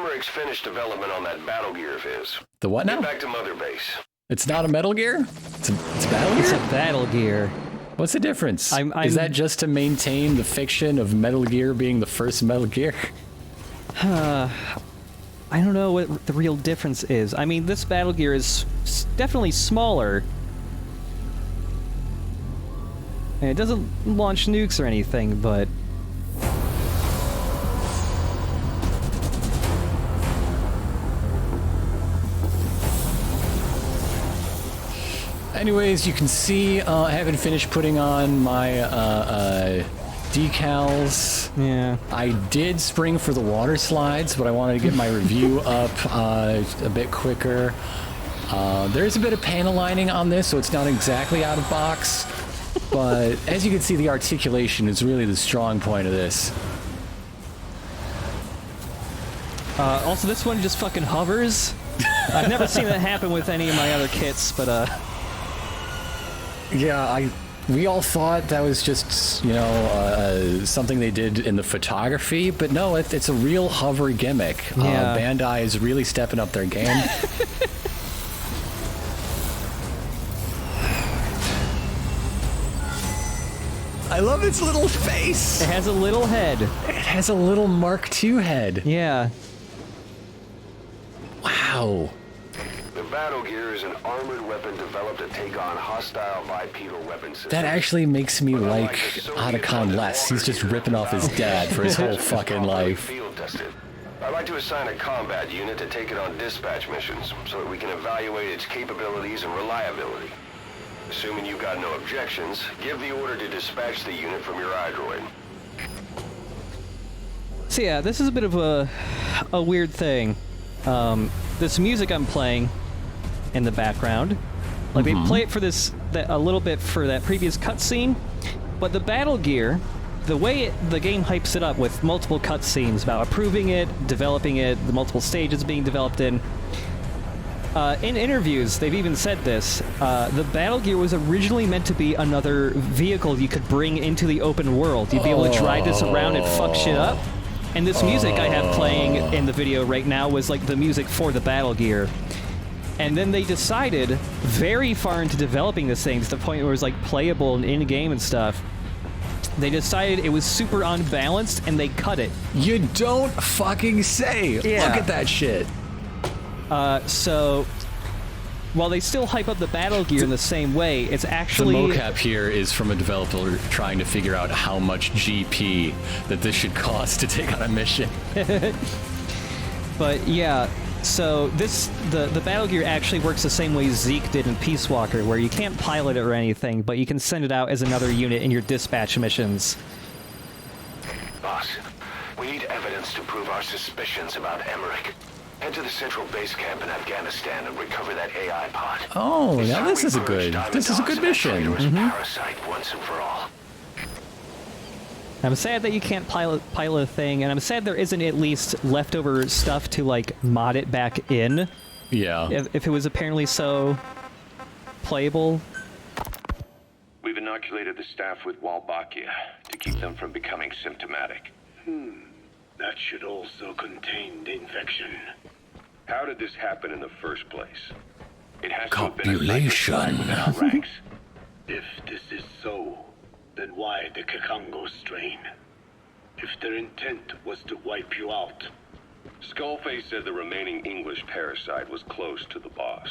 Emmerich's finished development on that battle gear of his. The what now? Get back to Mother Base. It's not a Metal Gear? It's a battle gear? It's a battle gear. What's the difference? Is that just to maintain the fiction of Metal Gear being the first Metal Gear? I don't know what the real difference is. I mean, this battle gear is definitely smaller. And it doesn't launch nukes or anything, but... Anyways, you can see I haven't finished putting on my decals. Yeah. I did spring for the water slides, but I wanted to get my review up a bit quicker. There's a bit of panel lining on this, so it's not exactly out of box. But as you can see, the articulation is really the strong point of this. Also, this one just fucking hovers. I've never seen that happen with any of my other kits, but Yeah, we all thought that was just, you know, something they did in the photography, but no, it's a real hover gimmick. Yeah. Bandai is really stepping up their game. I love its little face. it has a little head. It has a little Mark II head. Yeah. Wow. The battle gear is an armored weapon developed to take on hostile bipedal weapon systems. That actually makes me like Otacon less. He's just ripping off his dad for his whole fucking life. Field tested. I'd like to assign a combat unit to take it on dispatch missions so that we can evaluate its capabilities and reliability. Assuming you've got no objections, give the order to dispatch the unit from your iDroid. So yeah, this is a bit of a weird thing. This music I'm playing in the background, like they play it for a little bit for that previous cutscene, but the battle gear, the way the game hypes it up with multiple cutscenes about approving it, developing it, the multiple stages being developed in interviews, they've even said this, the battle gear was originally meant to be another vehicle you could bring into the open world. You'd be able to drive this around and fuck shit up. And this music I have playing in the video right now was like the music for the battle gear. And then they decided, very far into developing this thing, to the point where it was like playable and in-game and stuff, they decided it was super unbalanced and they cut it. You don't fucking say. Yeah. Look at that shit. So while they still hype up the battle gear in the same way, it's actually... The mocap here is from a developer trying to figure out how much GP that this should cost to take on a mission. But yeah, so the battle gear actually works the same way Zeke did in Peace Walker, where you can't pilot it or anything, but you can send it out as another unit in your dispatch missions. Boss, we need evidence to prove our suspicions about Emmerich. Head to the central base camp in Afghanistan and recover that AI pod. Oh, now this is a good mission. Parasite once and for all. I'm sad that you can't pilot a thing, and I'm sad there isn't at least leftover stuff to like mod it back in. Yeah. If it was apparently so playable. We've inoculated the staff with Walbachia to keep them from becoming symptomatic. That should also contain the infection. How did this happen in the first place? It has Copulation. to have been within our ranks. If this is so, then why the Kakongo strain? If their intent was to wipe you out. Skullface said the remaining English parasite was close to the boss.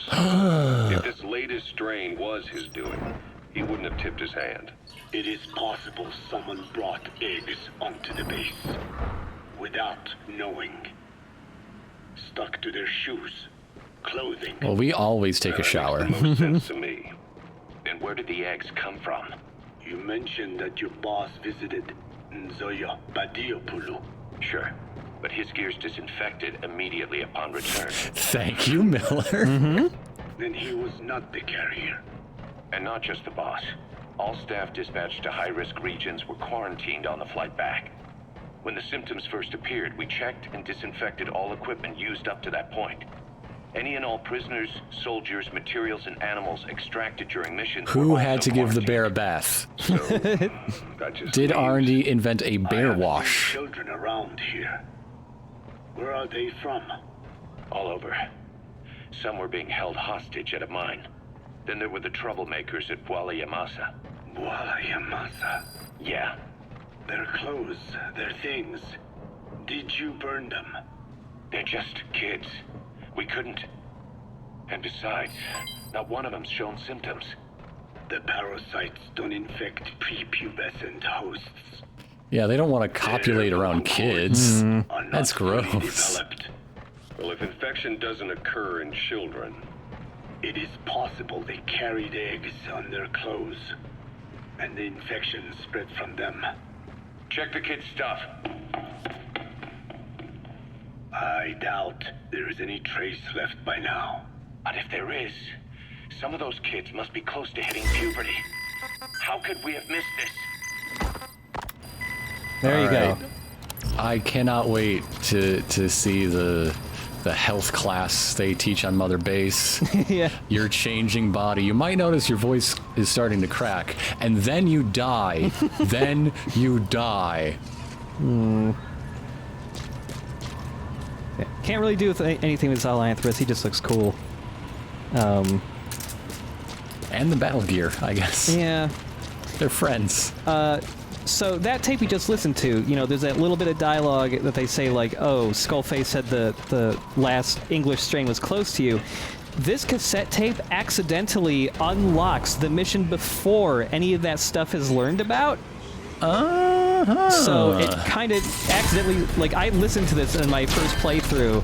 If this latest strain was his doing, he wouldn't have tipped his hand. It is possible someone brought eggs onto the base without knowing. Stuck to their shoes, clothing. Well, we always take a shower. Makes the most sense to me. And where did the eggs come from? You mentioned that your boss visited Nzoya Badiopulu. Sure, but his gear's disinfected immediately upon return. Thank you, Miller. Then he was not the carrier. And not just the boss. All staff dispatched to high-risk regions were quarantined on the flight back. When the symptoms first appeared, we checked and disinfected all equipment used up to that point. Any and all prisoners, soldiers, materials, and animals extracted during missions. Who had to give the bear a bath? So, that just Did leaves- R&D invent a I bear have seen wash? children around here. Where are they from? All over. Some were being held hostage at a mine. Then there were the troublemakers at Yamasa. Yamasa. Yeah. Their clothes, their things. Did you burn them? They're just kids. We couldn't. And besides, not one of them's shown symptoms. The parasites don't infect prepubescent hosts. Yeah, they don't want to copulate around kids. That's gross. Developed. Well, if infection doesn't occur in children... It is possible they carried eggs on their clothes, and the infection spread from them. Check the kid's stuff. I doubt there is any trace left by now. But if there is, some of those kids must be close to hitting puberty. How could we have missed this? There you go. I cannot wait to see the health class they teach on Mother Base. Yeah. Your changing body. You might notice your voice is starting to crack, and then you die. Then you die. Yeah. Can't really do with anything with Zolanthrus. He just looks cool. And the battle gear, I guess. Yeah. They're friends. So that tape we just listened to, you know, there's that little bit of dialogue that they say like, oh, Skullface said the last English strain was close to you. This cassette tape accidentally unlocks the mission before any of that stuff is learned about. So it kind of accidentally, like, I listened to this in my first playthrough,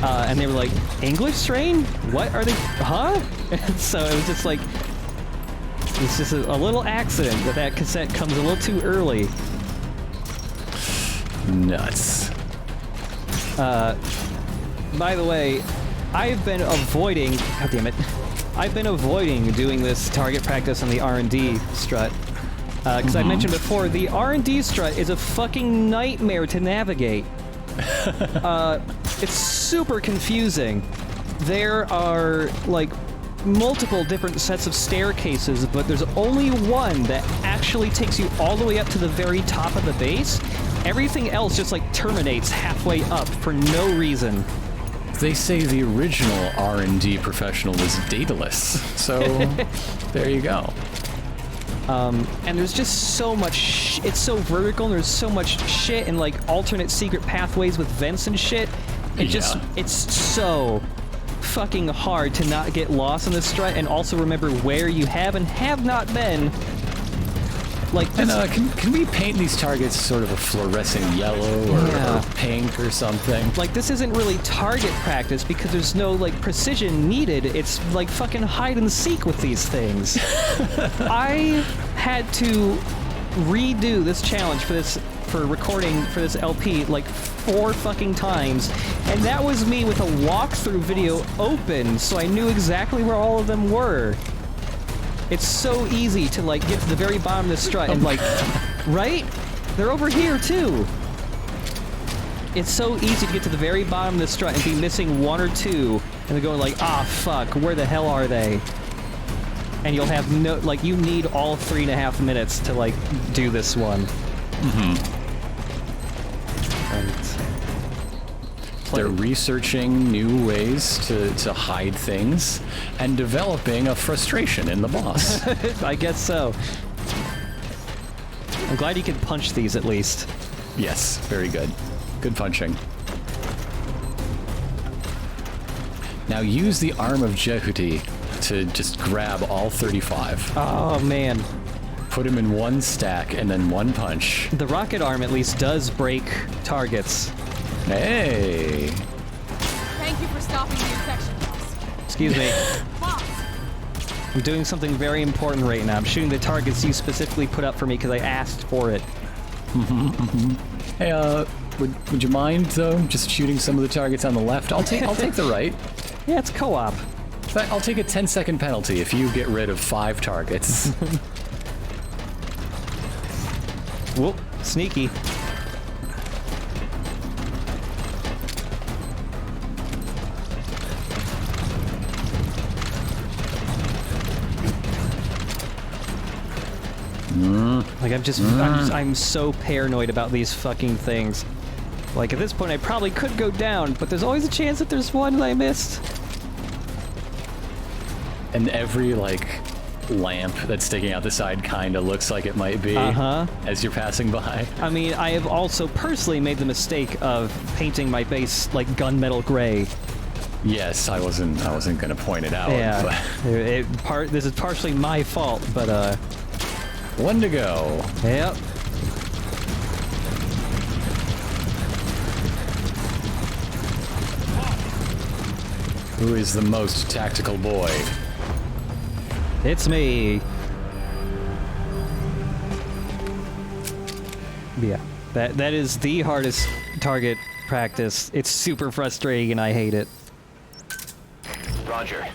and they were like, English strain? What are they? Huh? And so it was just like, it's just a little accident that cassette comes a little too early. Nuts. By the way, I've been avoiding, God damn it, I've been avoiding doing this target practice on the R&D strut. Because I mentioned before, the R&D strut is a fucking nightmare to navigate. It's super confusing. There are, like, multiple different sets of staircases, but there's only one that actually takes you all the way up to the very top of the base. Everything else just, like, terminates halfway up for no reason. They say the original R&D professional was dataless, so there you go. And there's just so much it's so vertical, and there's so much shit and, like, alternate secret pathways with vents and shit. It's so fucking hard to not get lost in this strut and also remember where you have and have not been. Like, And can we paint these targets sort of a fluorescent yellow or pink or something? Like, this isn't really target practice because there's no, like, precision needed. It's like fucking hide and seek with these things. I had to redo this challenge for recording for this LP like 4 fucking times, and that was me with a walkthrough video open, so I knew exactly where all of them were. It's so easy to, like, get to the very bottom of the strut and, like, right? They're over here, too. It's so easy to get to the very bottom of the strut and be missing 1 or 2, and then going like, ah, fuck, where the hell are they? And you'll have no, like, you need all 3.5 minutes to, like, do this one. They're researching new ways to hide things and developing a frustration in the boss. I guess so. I'm glad you can punch these at least. Yes, very good. Good punching. Now use the arm of Jehuti to just grab all 35. Oh, man. Put them in one stack and then one punch. The rocket arm at least does break targets. Hey! Thank you for stopping the infection, boss. Excuse me. Boss! I'm doing something very important right now. I'm shooting the targets you specifically put up for me because I asked for it. Hey, would you mind, though, just shooting some of the targets on the left? I'll take the right. Yeah, it's co-op. But I'll take a 10-second penalty if you get rid of 5 targets. Whoop, sneaky. Like, I'm so paranoid about these fucking things. Like, at this point, I probably could go down, but there's always a chance that there's one that I missed. And every, like, lamp that's sticking out the side kind of looks like it might be as you're passing by. I mean, I have also personally made the mistake of painting my base, like, gunmetal gray. Yes, I wasn't going to point it out. Yeah, But this is partially my fault, but, one to go. Yep. Who is the most tactical boy? It's me. Yeah, that is the hardest target practice. It's super frustrating and I hate it. Roger.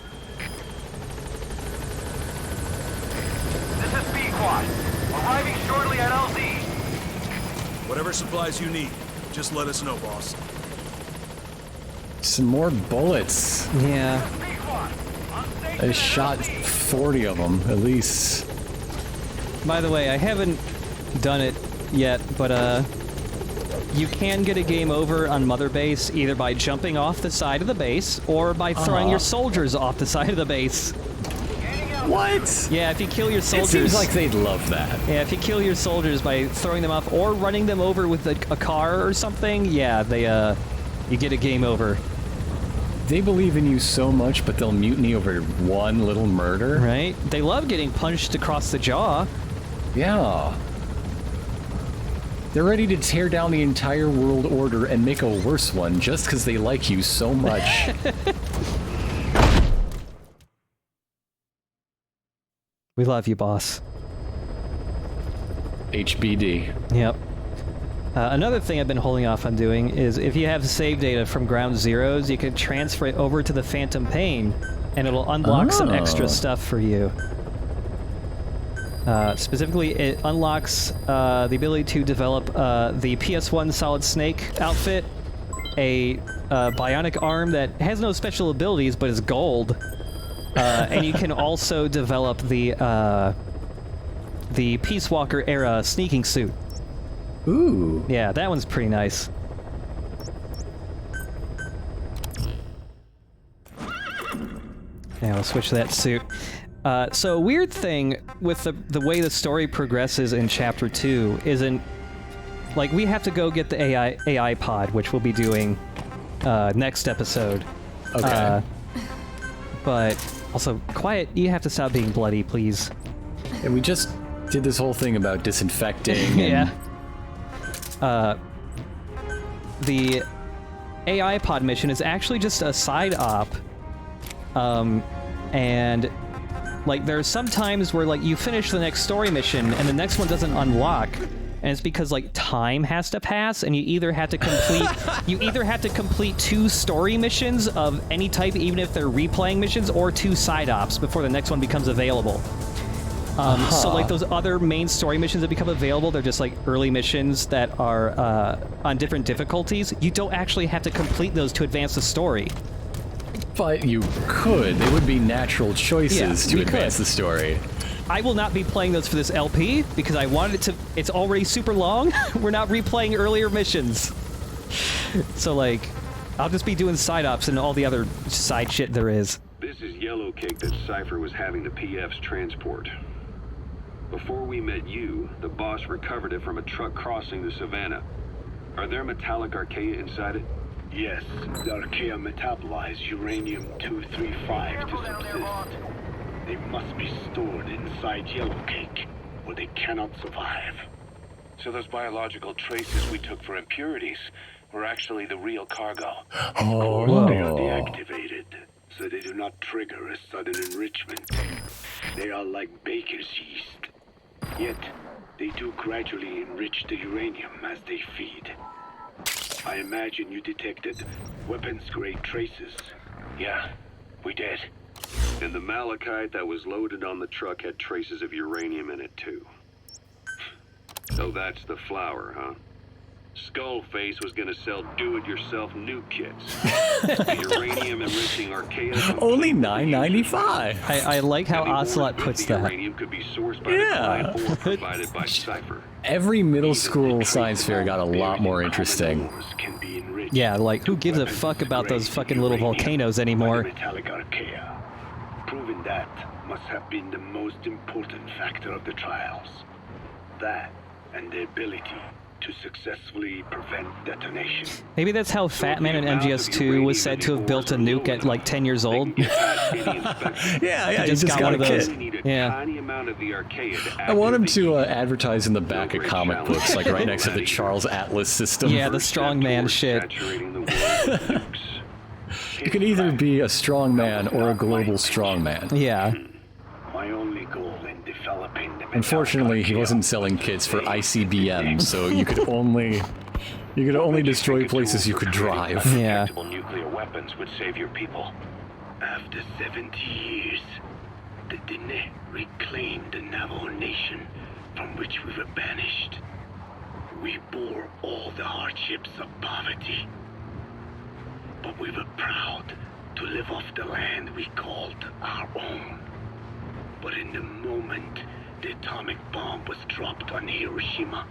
This is B-Quad. Arriving shortly at LZ. Whatever supplies you need, just let us know, boss. Some more bullets. Yeah. I shot 40 of them, at least. By the way, I haven't done it yet, but you can get a game over on Mother Base either by jumping off the side of the base or by throwing your soldiers off the side of the base. What? Yeah, if you kill your soldiers... It seems like they'd love that. Yeah, if you kill your soldiers by throwing them off or running them over with a car or something, yeah, they, you get a game over. They believe in you so much, but they'll mutiny over one little murder. Right? They love getting punched across the jaw. Yeah. They're ready to tear down the entire world order and make a worse one just because they like you so much. We love you, boss. HBD. Yep. Another thing I've been holding off on doing is if you have save data from Ground Zeroes, you can transfer it over to the Phantom Pain, and it'll unlock some extra stuff for you. Specifically, it unlocks the ability to develop the PS1 Solid Snake outfit, a bionic arm that has no special abilities but is gold, and you can also develop the Peace Walker era sneaking suit. Ooh. Yeah, that one's pretty nice. Yeah, we'll switch to that suit. So a weird thing with the way the story progresses in Chapter 2 isn't... Like, we have to go get the AI pod, which we'll be doing next episode. Okay. But also, quiet, you have to stop being bloody, please. And we just did this whole thing about disinfecting. Yeah. The AI pod mission is actually just a side op. And like there's some times where like you finish the next story mission and the next one doesn't unlock, and it's because like time has to pass and you either have to complete 2 story missions of any type, even if they're replaying missions, or 2 side ops before the next one becomes available. So like those other main story missions that become available, they're just like early missions that are on different difficulties. You don't actually have to complete those to advance the story. But you could. They would be natural choices to advance the story. I will not be playing those for this LP because I wanted it to... It's already super long. We're not replaying earlier missions. So like, I'll just be doing side ops and all the other side shit there is. This is Yellow Cake that Cypher was having the PF's transport. Before we met you, the boss recovered it from a truck crossing the savannah. Are there metallic archaea inside it? Yes, the archaea metabolize uranium-235 to subsist. They must be stored inside Yellow Cake, or they cannot survive. So those biological traces we took for impurities were actually the real cargo. Of course, they are deactivated, so they do not trigger a sudden enrichment. They are like baker's yeast. Yet, they do gradually enrich the uranium as they feed. I imagine you detected weapons-grade traces. Yeah, we did. And the malachite that was loaded on the truck had traces of uranium in it too. So that's the flower, huh? Skullface was gonna sell do-it-yourself nuke kits. The uranium-enriching archaea... Only $9.95. I like how And the Ocelot ore puts with the that. uranium could be sourced by Yeah. the client ore provided by Cypher. Every middle school science fair got a lot more interesting. Can be enriched. Yeah, like, who gives a fuck about those fucking little volcanoes anymore? Metallic archaea. Proving that must have been the most important factor of the trials. That and the ability to successfully prevent detonation. Maybe that's how Fat Man in MGS2 was said to have built a nuke at like 10 years old. Yeah, He he just got one of those. Yeah. I want him to advertise in the back of comic books, like right next to the Charles Atlas system. Yeah, the strongman shit. You can either be a strongman or a global strongman. Yeah. My only goal in developing the metallic Unfortunately, he archaea wasn't selling kits for ICBM, so you could only destroy places you could drive. Yeah. Injectable nuclear weapons would save your people. After 70 years, the Diné reclaimed the Navajo nation from which we were banished. We bore all the hardships of poverty, but we were proud to live off the land we called our own. But in the moment the atomic bomb was dropped on Hiroshima,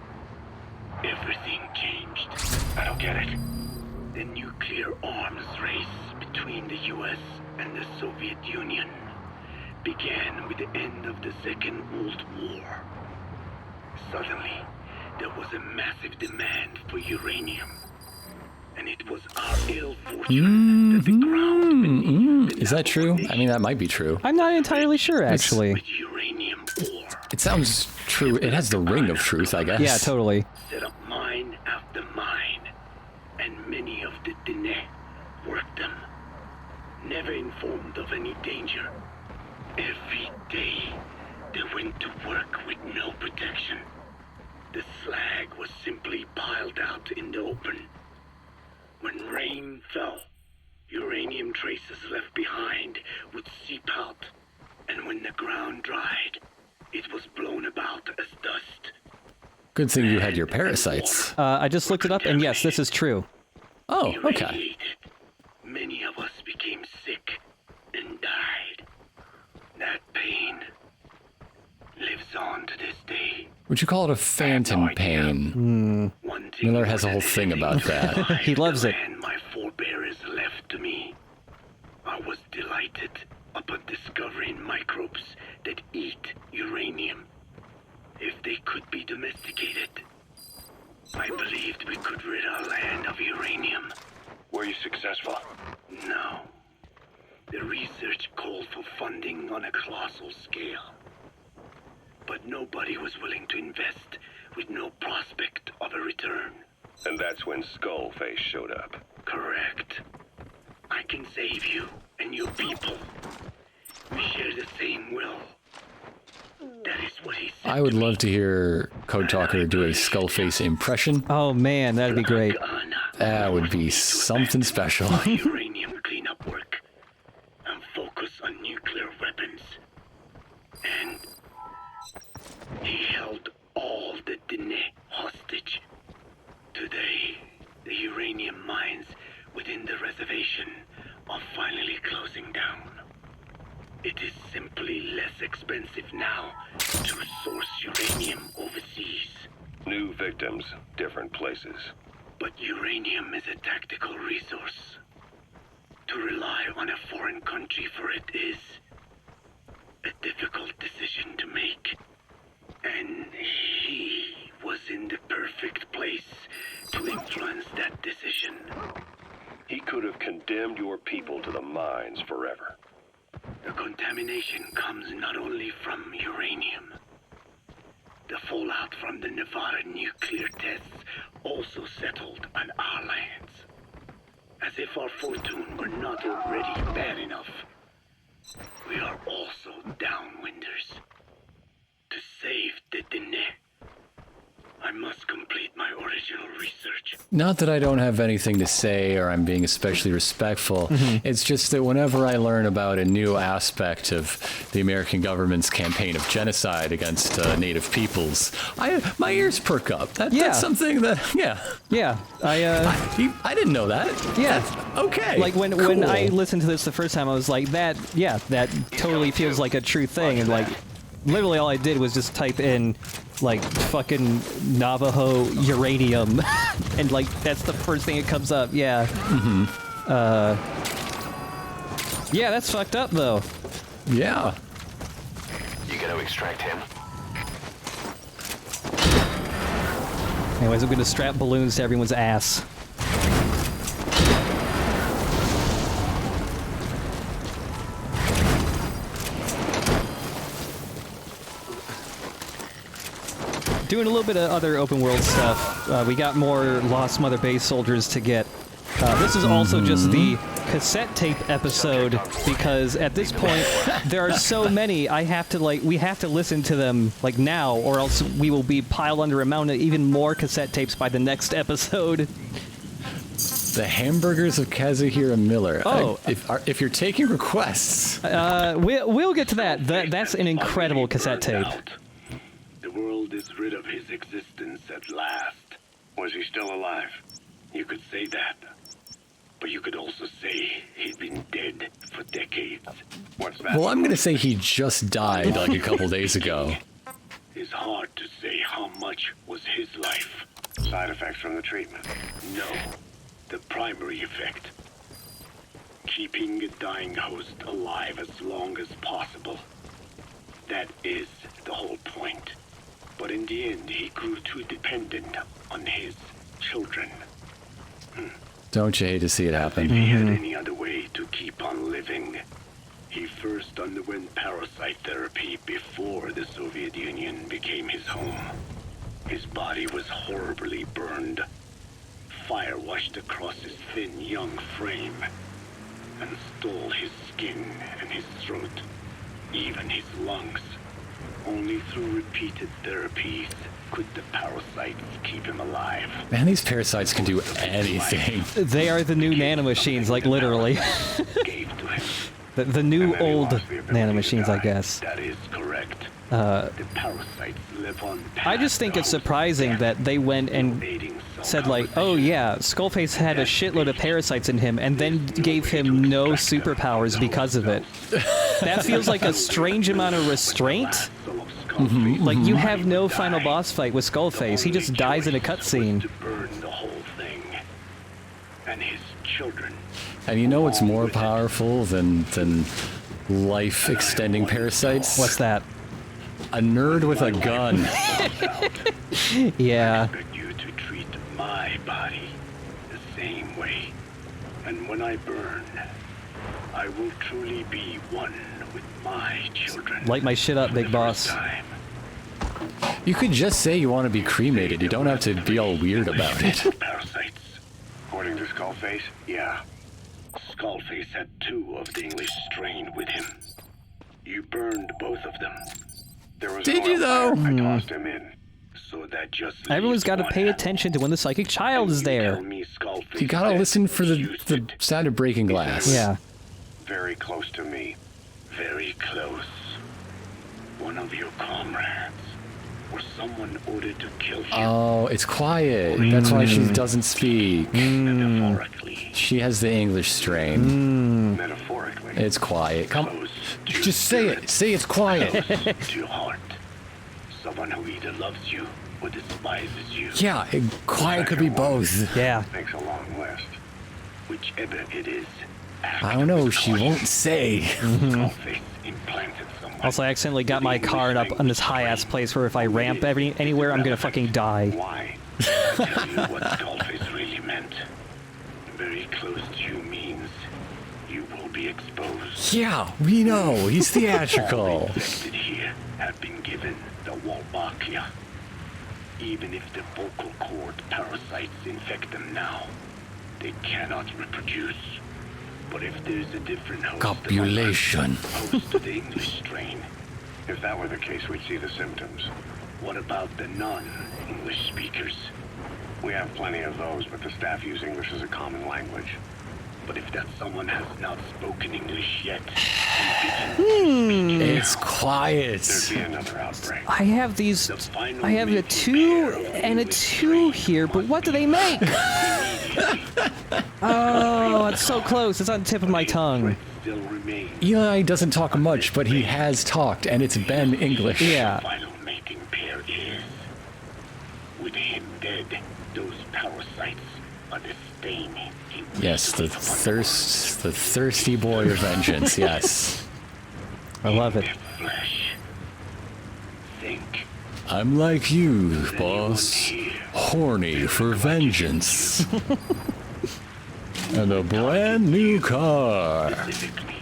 everything changed. I don't get it. The nuclear arms race between the US and the Soviet Union began with the end of the Second World War. Suddenly, there was a massive demand for uranium. And it was our ill fortune that the ground beneath the Is that true? I mean, that might be true. I'm not entirely sure, actually. with uranium ore It sounds true. It has the ring of truth, I guess. Yeah, totally. set up mine after mine, and many of the Diné worked them, never informed of any danger. Every day, they went to work with no protection. The slag was simply piled out in the open. When rain fell, uranium traces left behind would seep out, and when the ground dried, it was blown about as dust. Good thing you had your parasites. I just looked it up, and yes, this is true. Oh, okay. Irradiated. Many of us became sick and died. That pain lives on to this day. Would you call it a phantom pain? One thing Miller has a more whole than thing anything about that. survived He loves the it. land my forebears left to me. I was delighted upon discovering microbes that eat uranium. If they could be domesticated, I believed we could rid our land of uranium. Were you successful? No. The research called for funding on a colossal scale. But nobody was willing to invest with no prospect of a return. And that's when Skullface showed up. Correct. I can save you and your people. We share the same will. That is what he said. I would love to hear Code Talker do a Skullface impression. Oh man, that'd be great. That would be something special. Uranium cleanup work and focus on nuclear weapons. And he held all the Diné hostage. Today, the uranium mines within the reservation are finally closing down. It is simply less expensive now to source uranium overseas. New victims, different places. But uranium is a tactical resource. To rely on a foreign country for it is a difficult decision to make. And he was in the perfect place to influence that decision. He could have condemned your people to the mines forever. The contamination comes not only from uranium. The fallout from the Nevada nuclear tests also settled on our lands. As if our fortune were not already bad enough, we are also downwinders. To save the Diné, I must complete my original research. Not that I don't have anything to say or I'm being especially respectful. It's just that whenever I learn about a new aspect of the American government's campaign of genocide against native peoples, my ears perk up. That's something that, Yeah, I didn't know that. Yeah. Okay. Like when I listened to this the first time, I was like, that totally feels like a true thing. And like, literally all I did was just type in like fucking Navajo uranium, and like that's the first thing that comes up. Yeah. Yeah, that's fucked up though. Yeah. You gonna extract him? Anyways, I'm gonna strap balloons to everyone's ass. Doing a little bit of other open world stuff. We got more Lost Mother Base soldiers to get. This is also just the cassette tape episode, because at this point there are so many. We have to listen to them like now, or else we will be piled under a mountain of even more cassette tapes by the next episode. The Hamburgers of Kazuhira Miller. Oh. If you're taking requests. We'll get to that. That's an incredible cassette tape. The world is rid of his existence at last. Was he still alive? You could say that. But you could also say he'd been dead for decades. What's that? Well, I'm going to say he just died like a couple days ago. It's hard to say how much was his life. Side effects from the treatment. No, the primary effect. Keeping a dying host alive as long as possible. That is the whole point. But in the end, he grew too dependent on his children. Don't you hate to see it happen? If he had any other way to keep on living, he first underwent parasite therapy before the Soviet Union became his home. His body was horribly burned. Fire washed across his thin young frame and stole his skin and his throat, even his lungs. Only through repeated therapies could the parasites keep him alive. Man, these parasites can do anything. They are the new nanomachines, like literally. Gave to him. the new old nanomachines, I guess. That is correct. The parasites live on. I just think it's surprising that they went and said like, oh yeah, Skullface had a shitload of parasites in him, and then gave him no superpowers because of it. That feels like a strange amount of restraint. Like, you have no final boss fight with Skullface. He just dies in a cutscene. And you know what's more powerful than life-extending parasites? What's that? A nerd with a gun. Yeah. I expect you to treat my body the same way. And when I burn, I will truly be one with my children. Light my shit up, big boss. You could just say you want to be cremated. You don't have to be all weird about it. Parasites. According to Skullface? Yeah. Skullface had 2 of the English strain with him. You burned both of them. There was Did you, though? I tossed him in. So that just Everyone's got to leaves pay one. attention to when the psychic child is there. Tell me Skullface You gotta had listen for the used it. sound of breaking glass. Yeah. Very close to me. Very close. One of your comrades. Or someone ordered to kill him. Oh, it's quiet. That's why she doesn't speak. Metaphorically. She has the English strain. Metaphorically. It's quiet. Come, Close to your just say spirit. it. Say it's quiet. Close to your heart. Someone who either loves you or despises you. Yeah, quiet could be both. Yeah. Makes a long list. Whichever it is. act I don't know. with She caution. won't say. Skullface implanted someone. Also, I accidentally got my car up on this high-ass place where if I ramp anywhere, I'm gonna fucking die. Why? I'll tell you what Skullface really meant. Very close to you means you will be exposed. Yeah, we know. He's All theatrical. infected here have been given the Wolbachia. Even if the vocal cord parasites infect them now, they cannot reproduce. But if there's a different host, Copulation. host to the English strain, If that were the case, we'd see the symptoms. What about the non-English speakers? We have plenty of those, but the staff use English as a common language. But if that someone has not spoken English yet, It's quiet. There'd be another outbreak. I have these. the final I have a mating 2 pair of and a English 2 here, but what do they make? Oh, it's so close. It's on the tip of my tongue. still remains. Eli doesn't talk much, but he has talked, and it's been English. Yeah. The final mating pair is. With him dead, those parasites are the stain. Yes, the thirsty boy of vengeance, yes. I love it. Flesh. Think. I'm like you, boss. Horny for vengeance. And a brand new car. Specifically.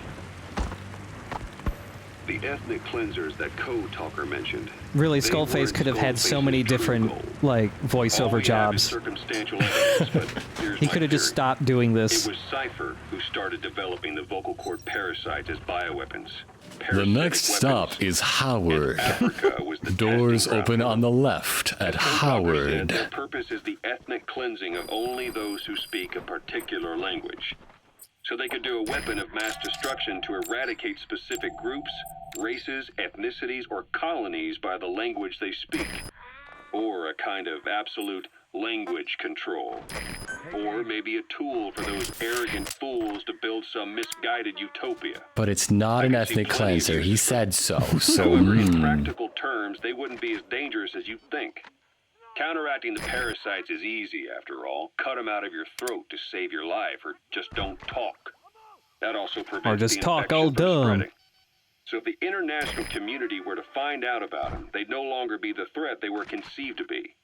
The ethnic cleansers that Co-Talker mentioned. Really, they Skullface weren't could have had so Skullface's many true different, goal. like, All voiceover we have is jobs. circumstantial evidence, but here's He my could have just theory. stopped doing It this. was Cypher who started developing the vocal cord parasites as bioweapons. The Parasitic next stop weapons. is Howard. Africa was the Doors testing ground open for on them. the left at Co-Talker said Howard. their purpose is the ethnic cleansing of only those who speak a particular language. So they could do a weapon of mass destruction to eradicate specific groups, races, ethnicities, or colonies by the language they speak. Or a kind of absolute language control. Or maybe a tool for those arrogant fools to build some misguided utopia. But it's not an I can see ethnic plenty of cleanser. He uses for said so. So, However, in practical terms, they wouldn't be as dangerous as you think. Counteracting the parasites is easy, after all. Cut them out of your throat to save your life, or just don't talk. That also prevents Or just the talk infection all from dumb. spreading. So if the international community were to find out about them, they'd no longer be the threat they were conceived to be.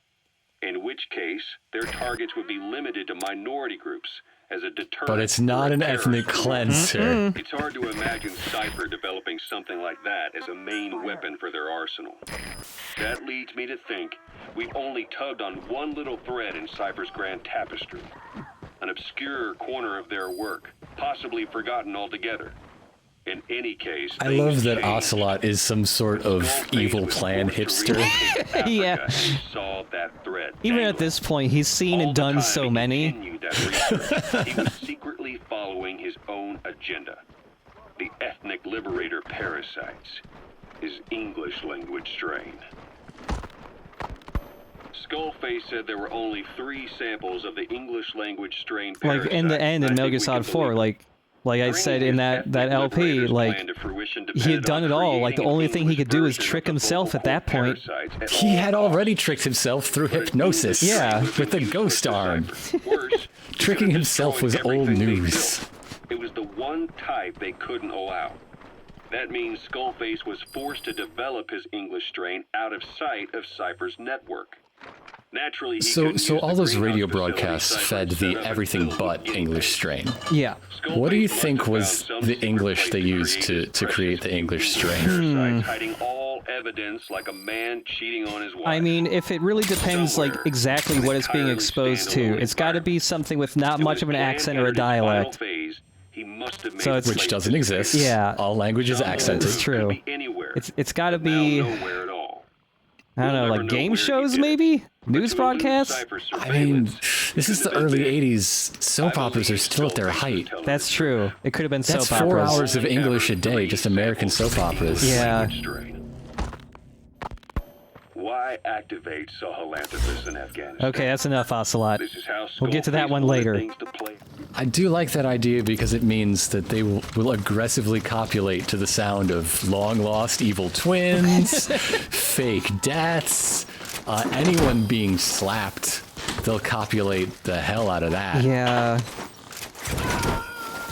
In which case, their targets would be limited to minority groups as a deterrent. but it's not for a an ethnic terrorist war. cleanser. It's hard to imagine Cypher developing something like that as a main weapon for their arsenal. That leads me to think we've only tugged on one little thread in Cypher's grand tapestry. An obscure corner of their work, possibly forgotten altogether. In any case, I things love that changed. Ocelot is some sort of Skullface evil was plan forced to hipster. relocate to Africa Yeah. and solve that thread. Even at dangling. this point, he's seen All and the done time so he many. continued that research, he was secretly following his own agenda. The ethnic liberator parasites, his English language strain. Skullface said there were only 3 samples of the English language strain parasite. Like, in the end, in I Metal think Gear we Solid can 4, believe it. like I Bringing said in his that ethnic LP, liberator's like, plan to fruition he had depended done on it all. Like, the creating only an thing he could do was English trick version of the himself at vocal that point. parasites at He all had costs. already tricked himself through But hypnosis. English Yeah. was With the useless ghost to arm. Cypher. Worse, Tricking himself was destroyed old everything they news. built. It was the one type they couldn't allow. That means Skullface was forced to develop his English strain out of sight of Cypher's network. Naturally, he So couldn't use all the those greenhouse radio facility broadcasts Cypher fed set the up and everything filled but with guinea English pigs. strain. Yeah. What do you Skullface must think have was found some the secret English place they to used create to his create the precious English English strain? parasites, hiding all evidence like a man cheating on his wife. I mean, if it really depends, like, Somewhere, exactly what it's being entirely exposed to, standalone it's got to be environment. something with not So much of when an Plan accent or a entered his final dialect. phase, he must have made So a it's- Which place doesn't to exist. speak. Yeah. All languages Some accented. It's true. could be anywhere, It's got to but be, now nowhere at all. I don't know, We'll like never know game where he shows did it. maybe? But News to elude broadcasts? Cypher's I mean, surveillance, this is the even if early they did, 80s. Soap I operas are believe still at their Skullface was height. telling That's the true. truth. It could have been That's soap 4 operas. hours of English a day, just American soap operas. Yeah. Language strain. Why activate Sahelanthropus in Afghanistan? Okay, that's enough, Ocelot. This is how We'll get to that Skullface one wanted later. things to play. I do like that idea because it means that they will aggressively copulate to the sound of long-lost evil twins, fake deaths, anyone being slapped. They'll copulate the hell out of that. Yeah.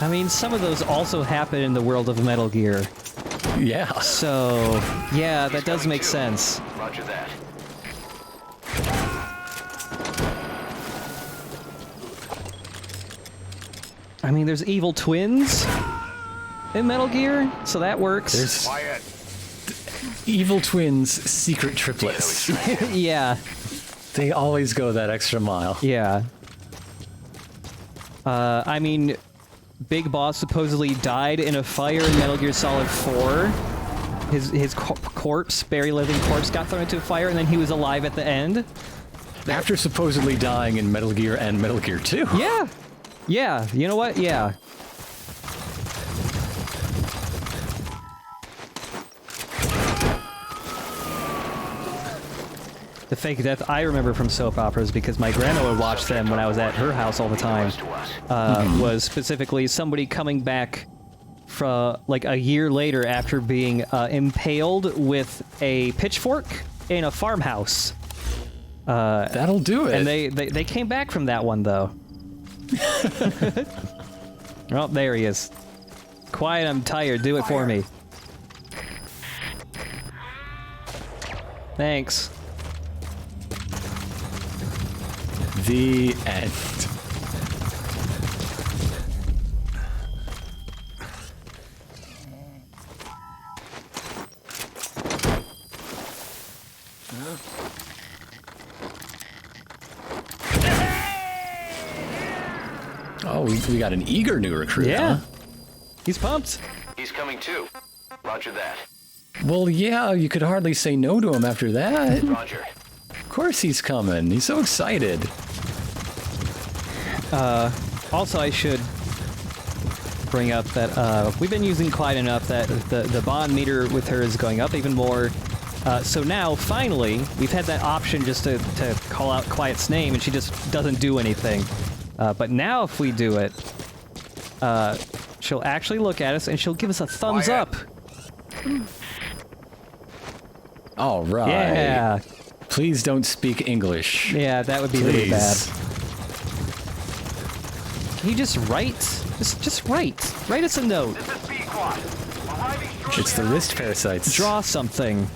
I mean, some of those also happen in the world of Metal Gear. Yeah. So, yeah, that does make sense. Roger that. I mean, there's evil twins in Metal Gear, so that works. There's Quiet. evil twins, secret triplets. Yeah, They always go that extra mile. yeah. I mean, Big Boss supposedly died in a fire in Metal Gear Solid 4. his corpse, barely living corpse, got thrown into a fire, and then he was alive at the end. After supposedly dying in Metal Gear and Metal Gear 2. Yeah. Yeah. You know what? Yeah. The fake death I remember from soap operas, because my grandma would watch them when I was at her house all the time, was specifically somebody coming back from like a year later after being impaled with a pitchfork in a farmhouse. That'll do it. And they came back from that one, though. Oh, there he is. Quiet, I'm tired. Do it for me. Thanks. The end. Oh, we got an eager new recruit, Yeah. huh? He's pumped. He's coming too. Roger that. Well, yeah, you could hardly say no to him after that. Roger. Of course he's coming. He's so excited. Also, I should bring up that we've been using Clyde enough that the bond meter with her is going up even more. So now, finally, we've had that option just to call out Quiet's name, and she just doesn't do anything. But now if we do it, she'll actually look at us, and she'll give us a thumbs up. All right. Yeah. Please don't speak English. Yeah, that would be really bad. Please. Can you just write? Just write. Write us a note. It's the wrist parasites. Draw something.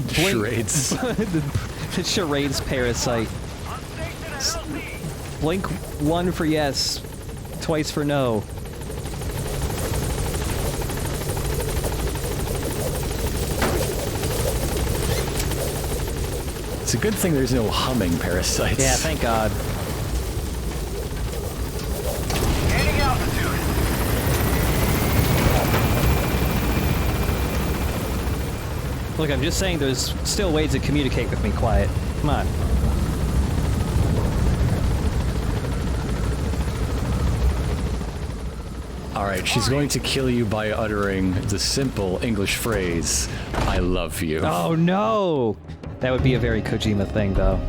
Charades. The charades parasite. Blink 1 for yes, twice for no. It's a good thing there's no humming parasites. Yeah, thank God. Gaining altitude. Look, I'm just saying there's still ways to communicate with me, Quiet. Come on. Alright, she's going to kill you by uttering the simple English phrase, I love you. Oh no! That would be a very Kojima thing, though.